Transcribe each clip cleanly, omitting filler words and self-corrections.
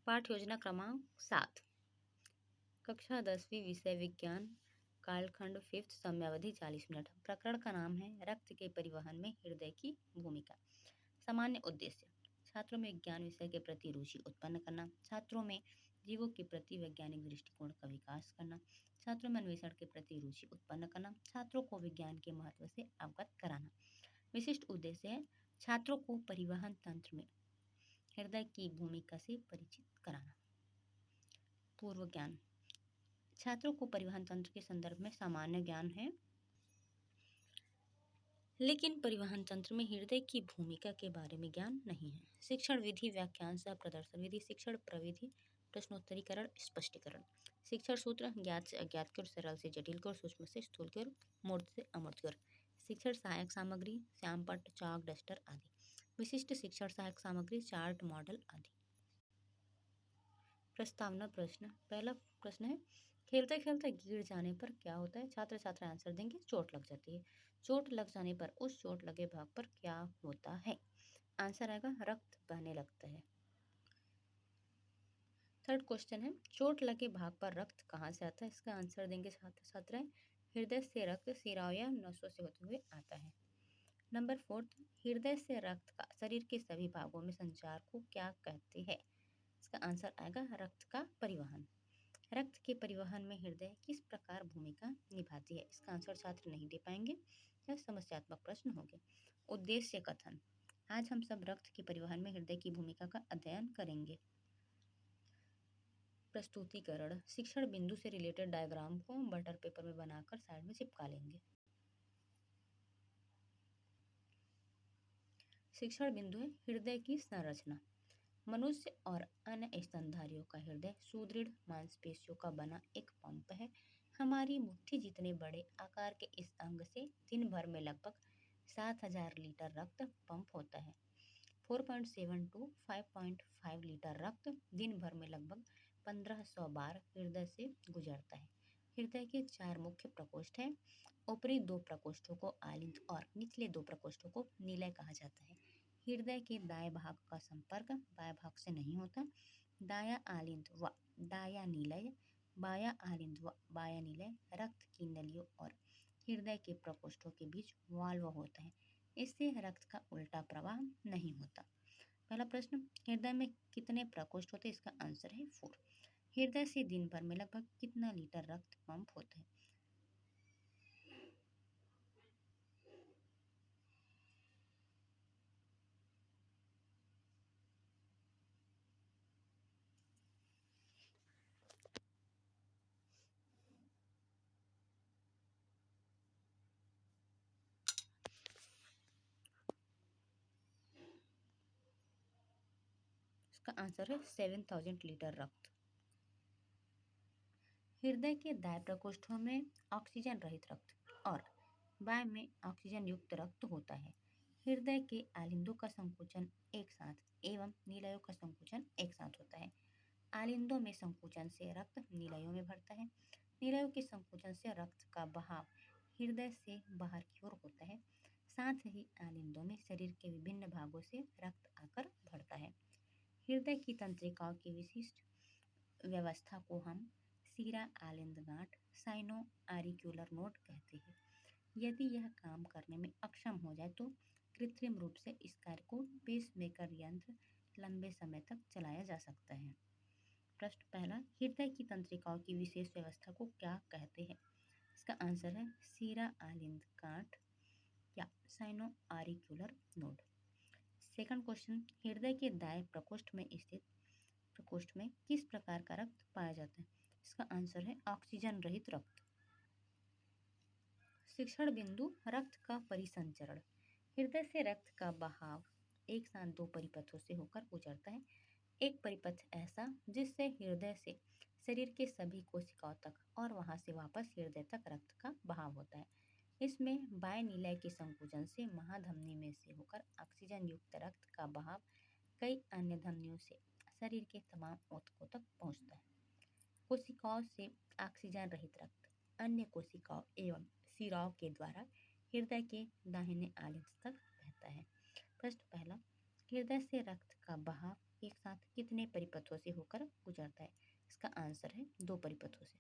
पाठ योजना क्रमांक 7, कक्षा 10वीं, विषय विज्ञान, कालखंड 5th, समयावधि 40 मिनट। प्रकरण का नाम है रक्त के परिवहन में हृदय की भूमिका। सामान्य उद्देश्य: छात्रों में विज्ञान विषय के प्रति रुचि उत्पन्न करना, छात्रों में जीवों के प्रति वैज्ञानिक दृष्टिकोण का विकास करना, छात्रों में अन्वेषण के प्रति रुचि उत्पन्न करना, छात्रों को विज्ञान के महत्व से अवगत कराना। विशिष्ट उद्देश्य है छात्रों को परिवहन तंत्र में हृदय की भूमिका से परिचित कराना। पूर्व ज्ञान: छात्रों को परिवहन तंत्र के संदर्भ में सामान्य ज्ञान है, लेकिन परिवहन तंत्र में हृदय की भूमिका के बारे में ज्ञान नहीं है। शिक्षण विधि: व्याख्यान सह प्रदर्शन विधि, शिक्षण प्रविधि, प्रश्नोत्तरीकरण, स्पष्टीकरण। शिक्षण सूत्र: ज्ञात से अज्ञात की ओर, सरल से जटिल की ओर, सूक्ष्म से स्थूल की ओर, मूर्त से अमूर्त की ओर। शिक्षण सहायक सामग्री: श्यामपट्ट, चाक, डस्टर आदि। विशिष्ट शिक्षण सहायक सामग्री: चार्ट, मॉडल आदि। प्रस्तावना प्रश्न: पहला प्रश्न है, खेलते खेलते गिर जाने पर क्या होता है? छात्र छात्र आंसर देंगे। चोट लग जाती है। चोट लग जाने पर उस चोट लगे भाग पर क्या होता है? आंसर आएगा रक्त बहने लगता है। थर्ड क्वेश्चन है, चोट लगे भाग पर रक्त कहाँ से आता है? इसका आंसर देंगे छात्र छात्राएं। हृदय से रक्त सिराओं या नसों से होते हुए आता है। नंबर 4, हृदय से रक्त का शरीर के सभी भागों में संचार को क्या कहते हैं? इसका आंसर आएगा रक्त का परिवहन। रक्त के परिवहन में हृदय किस प्रकार भूमिका निभाती है? इसका आंसर छात्र नहीं दे पाएंगे। यह समस्यात्मक प्रश्न हो गए। उद्देश्य कथन: आज हम सब रक्त के परिवहन में हृदय की भूमिका का अध्ययन करेंगे। प्रस्तुतिकरण: शिक्षण बिंदु से रिलेटेड डायग्राम को बटर पेपर में बनाकर साइड में चिपका लेंगे। शिक्षण बिंदु है हृदय की संरचना। मनुष्य और अन्य स्तनधारियों का हृदय सुदृढ़ मांसपेशियों का बना एक पंप है। हमारी मुट्ठी जितने बड़े आकार के इस अंग से दिन भर में लगभग 7000 लीटर रक्त पंप होता है। 4.7 to 5.5 लीटर रक्त दिन भर में लगभग 1500 बार हृदय से गुजरता है। हृदय के 4 मुख्य प्रकोष्ठ हैं। ऊपरी 2 प्रकोष्ठों को आलिंद और निचले 2 प्रकोष्ठों को निलय कहा जाता है। हृदय के दाएं भाग का संपर्क बाएं भाग से नहीं होता। दायां आलिंद व दायां निलय, बायां आलिंद व बायां निलय रक्त की नलियों और हृदय के प्रकोष्ठों के बीच वाल्व होता है। इससे रक्त का उल्टा प्रवाह नहीं होता। पहला प्रश्न, हृदय में कितने प्रकोष्ठ होते हैं? इसका आंसर है 4। हृदय से दिन भर में लगभग कितना लीटर रक्त पंप होता है? इसका आंसर है 7000 लीटर रक्त। हृदय के दाएं प्रकोष्ठों में ऑक्सीजन रहित रक्त और बाएं में ऑक्सीजन युक्त रक्त होता है। हृदय के आलिंदों का संकुचन एक साथ एवं निलयों का संकुचन एक साथ होता है। आलिंदों में संकुचन से रक्त निलयों में भरता है। निलयों के संकुचन से रक्त का बहाव हृदय से बाहर की ओर होता है। साथ ही आलिंदों में शरीर के विभिन्न भागों से रक्त आकर भरता है। हृदय की तंत्रिकाओं की विशिष्ट व्यवस्था को हम सीरा आलिंद गांठ साइनो आरिक्यूलर नोड कहते हैं। यदि यह काम करने में अक्षम हो जाए तो कृत्रिम रूप से इस कार्य को पेसमेकर यंत्र लंबे समय तक चलाया जा सकता है। प्रश्न पहला, हृदय की तंत्रिकाओं की विशेष व्यवस्था को क्या कहते हैं? इसका आंसर है सीरा आलिंद गांठ या साइनो आरिक्यूलर नोड। सेकंड क्वेश्चन, हृदय के दाएं प्रकोष्ठ में स्थित प्रकोष्ठ में किस प्रकार का रक्त पाया जाता है? इसका आंसर है ऑक्सीजन रहित रक्त। शिक्षण बिंदु रक्त का परिसंचरण। हृदय से रक्त का बहाव एक साथ 2 परिपथों से होकर गुजरता है। एक परिपथ ऐसा जिससे हृदय से शरीर के सभी कोशिकाओं तक और वहां से वापस हृदय तक रक्त का बहाव होता है। इसमें बाएं निलय के संकुचन से महाधमनी में से होकर ऑक्सीजन युक्त रक्त का बहाव कई अन्य धमनियों से शरीर के तमाम ऊतकों तक पहुंचता है। कोशिकाओं से ऑक्सीजन रहित रक्त अन्य कोशिकाओं एवं सिराओं के द्वारा हृदय के दाहिने आलिंद तक बहता है। प्रश्न पहला, हृदय से रक्त का बहाव एक साथ कितने परिपथों से होकर गुजरता है? इसका आंसर है 2 परिपथों से।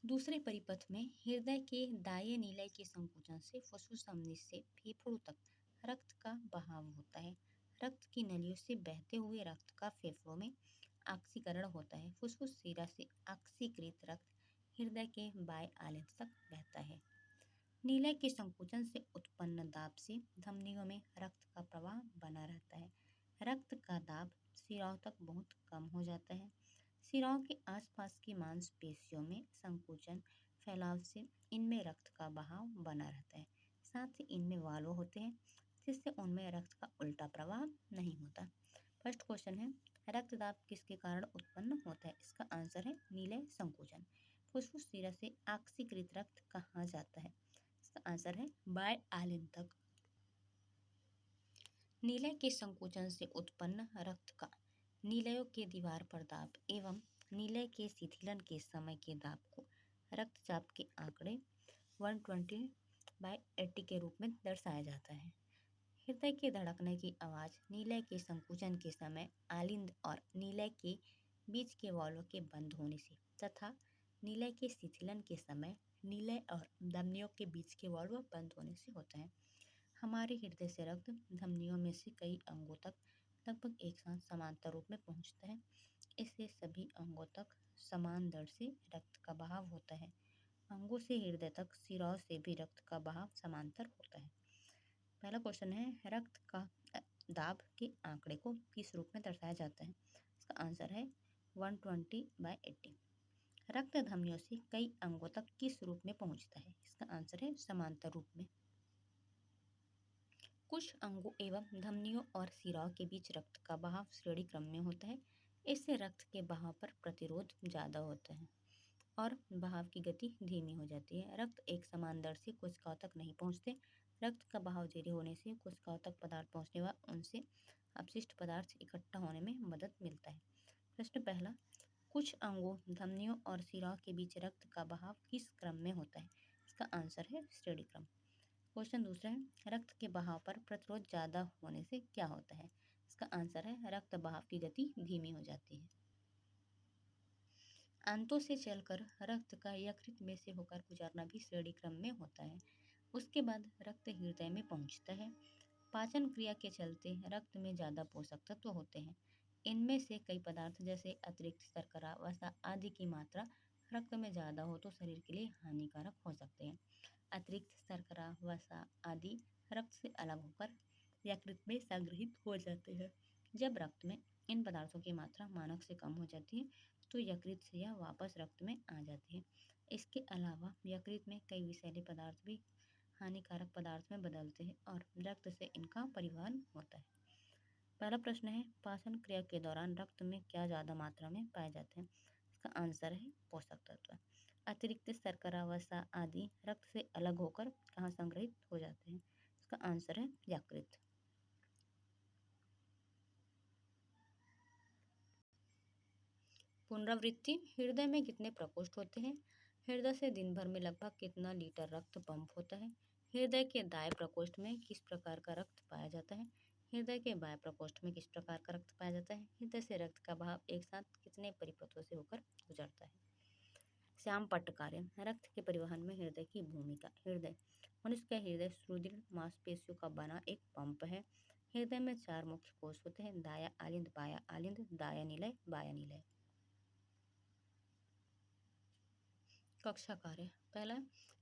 दूसरे परिपथ में हृदय के दाएं नीलय के संकुचन से फुफ्फुस धमनी से फेफड़ों तक रक्त का बहाव होता है। रक्त की नलियों से बहते हुए रक्त का फेफड़ों में ऑक्सीकरण होता है। फुफ्फुस शिरा से ऑक्सीकृत रक्त हृदय के बाएं आलेख तक बहता है। नीलय के संकुचन से उत्पन्न दाब से धमनियों में रक्त का प्रवाह बना रहता है। रक्त का दाब शिराओं तक बहुत कम हो जाता है। शिराओं के आसपास की मांसपेशियों में संकुचन फैलाव से इनमें रक्त का बहाव बना रहता है। साथ ही इनमें वाल्व होते हैं जिससे उनमें रक्त का उल्टा प्रवाह नहीं होता। फर्स्ट क्वेश्चन है, रक्त दाब किसके कारण उत्पन्न होता है? इसका आंसर है नीलय संकुचन। फुफ्फुस शिरा से ऑक्सीकृत रक्त कहाँ जाता है? इसका आंसर है बाएं आलिंद तक। नीलय के संकुचन से उत्पन्न रक्त का नीलयों के दीवार पर दाब एवं नीलय के शिथिलन के समय के दाब को रक्तचाप के आंकड़े 120/80 के रूप में दर्शाया जाता है। हृदय के धड़कने की आवाज़ नीलय के संकुचन के समय आलिंद और नीलय के बीच के वाल्व के बंद होने से तथा नीलय के शिथिलन के समय नीलय और धमनियों के बीच के वाल्व बंद होने से होता है। हमारे हृदय से रक्त धमनियों में से कई अंगों तक लगभग एक साथ समांतर रूप में पहुंचता है। इससे सभी अंगों तक समान दर से रक्त का बहाव होता है। अंगों से हृदय तक शिराओं से भी रक्त का बहाव समांतर होता है। पहला क्वेश्चन है, रक्त का दाब के आंकड़े को किस रूप में दर्शाया जाता है? इसका आंसर है 120/80। रक्त धमनियों से कई अंगों तक किस रूप में पहुंचता है? इसका आंसर है समांतर रूप में। कुछ अंगों एवं धमनियों और शिराओं के बीच रक्त का बहाव श्रेणी क्रम में होता है। इससे रक्त के बहाव पर प्रतिरोध ज़्यादा होता है और बहाव की गति धीमी हो जाती है। रक्त एक समान दर से कोशिकाओं तक नहीं पहुंचते। रक्त का बहाव धीरे होने से कोशिकाओं तक पदार्थ पहुंचने व उनसे अपशिष्ट पदार्थ इकट्ठा होने में मदद मिलता है। प्रश्न पहला, कुछ अंगों, धमनियों और शिराओं के बीच रक्त का बहाव किस क्रम में होता है? इसका आंसर है श्रेणी क्रम। क्वेश्चन दूसरा है, रक्त के बहाव पर प्रतिरोध ज़्यादा होने से क्या होता है? इसका आंसर है रक्त बहाव की गति धीमी हो जाती है। आंतों से चलकर रक्त का यकृत में से होकर गुजरना भी श्रेणी क्रम में होता है। उसके बाद रक्त हृदय में पहुंचता है। पाचन क्रिया के चलते रक्त में ज़्यादा पोषक तत्व होते हैं। इनमें से कई पदार्थ जैसे अतिरिक्त शर्करा, वसा आदि की मात्रा रक्त में ज़्यादा हो तो शरीर के लिए हानिकारक हो सकते हैं। अतिरिक्त शर्करा, वसा आदि रक्त से अलग होकर यकृत में संग्रहित हो जाते हैं। जब रक्त में इन पदार्थों की मात्रा मानक से कम हो जाती है तो यकृत से यह वापस रक्त में आ जाती है। इसके अलावा यकृत में कई विषैले पदार्थ भी हानिकारक पदार्थ में बदलते हैं और रक्त से इनका परिवहन होता है। पहला प्रश्न है, पाचन क्रिया के दौरान रक्त में क्या ज़्यादा मात्रा में पाए जाते हैं? इसका आंसर है पोषक तत्व। अतिरिक्त शर्करा, वसा आदि रक्त से अलग होकर कहाँ संग्रहित हो जाते हैं? इसका आंसर है यकृत। पुनरावृत्ति, हृदय में कितने प्रकोष्ठ होते हैं? हृदय से दिन भर में लगभग कितना लीटर रक्त पंप होता है? हृदय के दाएं प्रकोष्ठ में किस प्रकार का रक्त पाया जाता है? हृदय के बाएं प्रकोष्ठ में किस प्रकार का रक्त पाया जाता है? हृदय से रक्त का बहाव एक साथ कितने परिपथों से होकर गुजरता है? श्याम पट्टकार्य, रक्त के परिवहन में हृदय की भूमिका। हृदय, मनुष्य का हृदय सुदृढ़ मांसपेशियों का बना एक पंप है। हृदय में 4 मुख्य कोष होते हैं, दायां आलिंद, बायां आलिंद, दायां नीलय, बायां नीलय। कक्षा कार्य, पहला,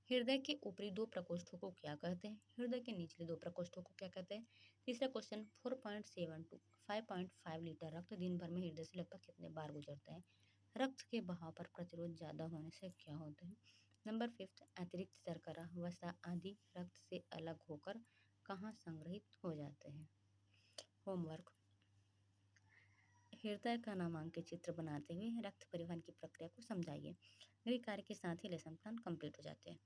हृदय के ऊपरी 2 प्रकोष्ठों को क्या कहते हैं? हृदय के निचले 2 प्रकोष्ठों को क्या कहते हैं? तीसरा क्वेश्चन, 4.7 टू 5.5 लीटर रक्त दिन भर में हृदय से लगभग कितने बार गुजरता है? रक्त के बहाव पर प्रतिरोध ज़्यादा होने से क्या होता है? नंबर 5, अतिरिक्त शर्करा, वसा आदि रक्त से अलग होकर कहाँ संग्रहित हो जाते हैं? होमवर्क, हृदय का नामांकित चित्र बनाते हुए रक्त परिवहन की प्रक्रिया को समझाइए। गृह कार्य के साथ ही लेसन प्लान कंप्लीट हो जाते हैं।